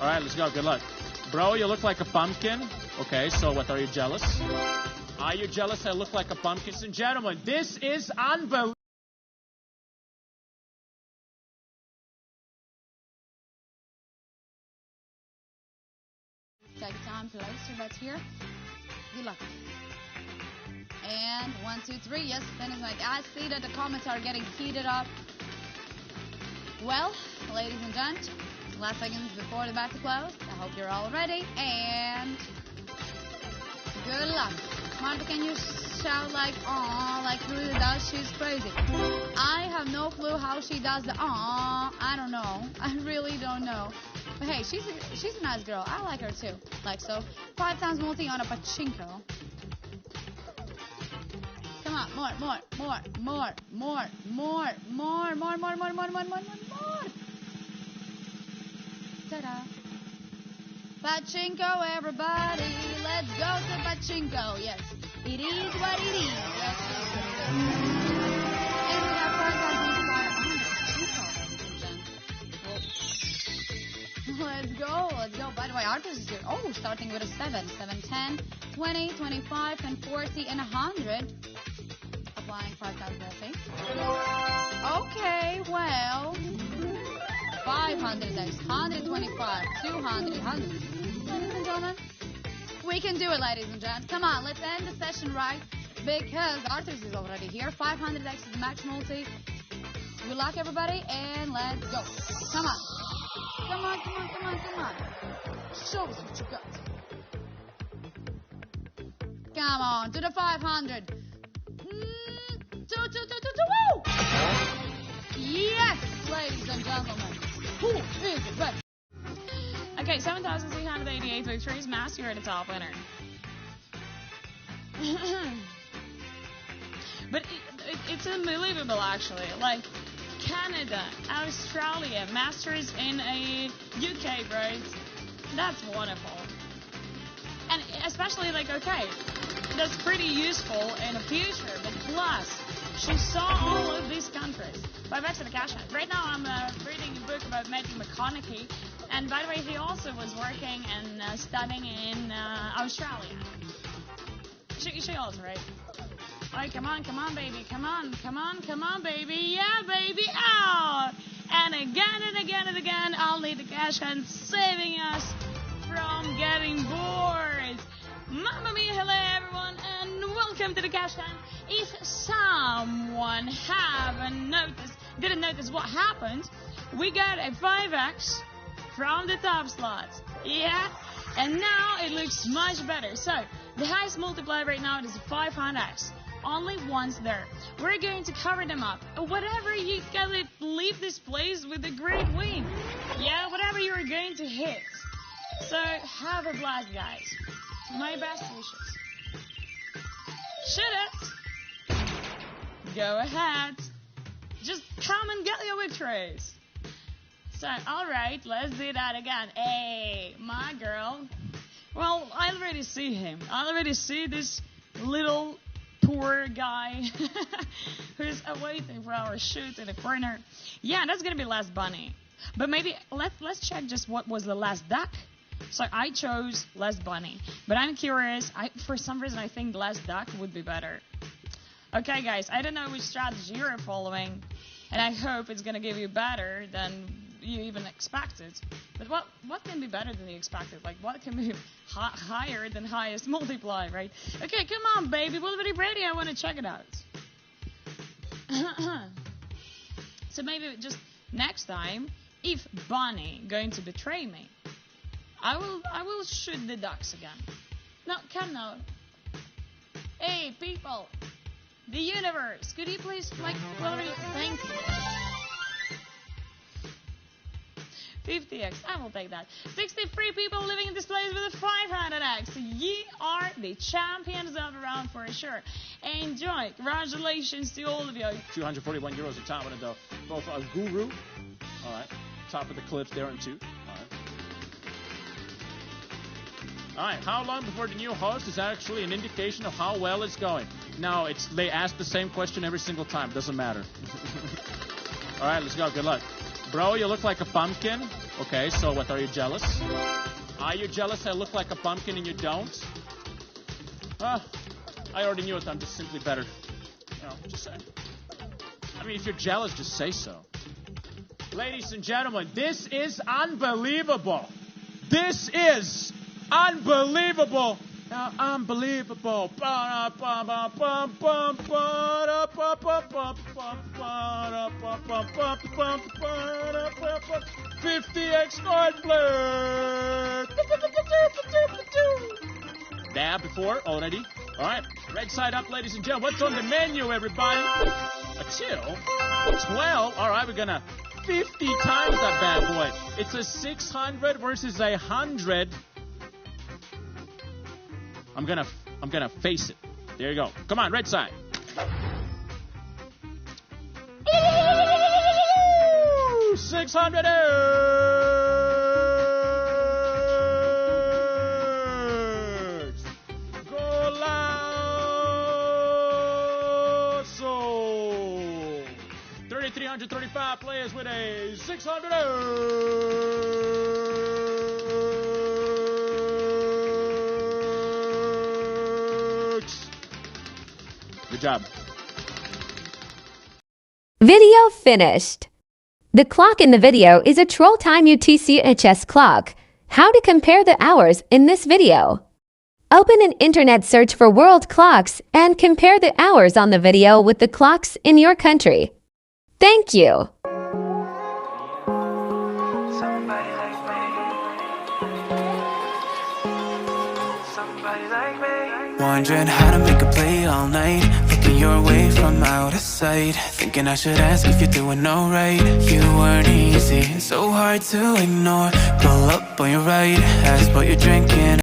All right, let's go. Good luck. Bro, you look like a pumpkin. Okay, so what, are you jealous? Are you jealous I look like a pumpkin? Ladies and gentlemen, this is unbelievable. Take time to place your bets here. Good luck. And 1, 2, 3. Yes, finish like I see that the comments are getting heated up. Well, ladies and gents, last seconds before the bet to close. I hope you're all ready. And good luck. Martha, can you shout like "aww" like Rudy does? She's crazy. I have no clue how she does the "aww." I don't know. I really don't know. But hey, she's a nice girl. I like her too. Like so. 5 times multi on a pachinko. Come on, more. Ta-da. Pachinko, everybody. Let's go to pachinko. Yes, it is what it is. Yes, and we have 5 times multiplier on the pachinko, ladies and gentlemen. Let's go. By the way, Arthur's is here. Oh, starting with a 7. 7, 10, 20, 25, and 40, and 100. Applying 5 times multi. Okay, well, 500 next, 125, 200, 100. Ladies and gentlemen, we can do it, ladies and gents. Come on, let's end the session right, because Arthur's is already here. 500 next is the max multi. Good luck, everybody, and let's go. Come on. Come on. Show us what you got. Come on, to the 500. Woo! Yes, ladies and gentlemen. Who is ready? Okay, 7,388 victories. Mass, you're the top winner. But it's unbelievable, actually. Like, Canada, Australia, Masters in a UK, right? That's wonderful. And especially, like, okay, that's pretty useful in the future, but plus, she saw all of these countries. But back to the cash hand. Right now, I'm reading a book about Matthew McConaughey, and by the way, he also was working and studying in Australia. She also, right? Alright, come on, baby. Come on, baby. Yeah, baby. Out! And again, only the cash hand saving us from getting bored. Mamma mia, hello everyone, and welcome to the cash hand. If someone didn't notice what happened, we got a 5x from the top slot. Yeah, and now it looks much better. So, the highest multiplier right now is 500x. Only once there. We're going to cover them up. Whatever you gotta leave this place with a great win. Yeah, whatever you're going to hit. So, have a blast, guys. My best wishes. Should it? Go ahead. Just come and get your victories. So, alright, let's do that again. Hey, my girl. Well, I already see him. I already see this little poor guy who's awaiting for our shoot in the corner. Yeah, that's gonna be last bunny. But maybe let's check just what was the last duck. So I chose last bunny. But I'm curious. For some reason I think last duck would be better. Okay, guys, I don't know which strategy you're following, and I hope it's gonna give you better than you even expected. But what can be better than you expected? Like, what can be higher than highest multiply, right? Okay, come on, baby. We're already ready. I want to check it out. So maybe just next time, if Bunny going to betray me, I will shoot the ducks again. No, come now. Hey, people. The universe. Could you please, like, thank you. 50x, I will take that. 63 people living in this place with a 500x. Ye are the champions of the round for sure. Enjoy. Congratulations to all of you. 241 euros a top of the both a guru. All right. Top of the clips there in 2. All right. How long before the new host is actually an indication of how well it's going? No, they ask the same question every single time. Doesn't matter. All right, let's go. Good luck. Bro, you look like a pumpkin. Okay, so what, are you jealous? Are you jealous I look like a pumpkin and you don't? I already knew it. I'm just simply better. You know, just saying. I mean, if you're jealous, just say so. Ladies and gentlemen, this is unbelievable. This is unbelievable. Unbelievable. 50x card play. There before already. All right, red side up, ladies and gentlemen. What's on the menu, everybody? A 2, 12. All right, we're gonna 50 times that bad boy. It's a 600 versus 100. I'm gonna face it. There you go. Come on, red side. Ooh, 600. Golazo. 3,335 players with a 600. Good job. Video finished. The clock in the video is a Troll Time UTC-HS clock. How to compare the hours in this video. Open an internet search for world clocks and compare the hours on the video with the clocks in your country. Thank you. Wondering how to make a play all night, looking your way from out of sight, thinking I should ask if you're doing alright. You weren't easy, so hard to ignore. Pull up on your right, ask what you're drinking.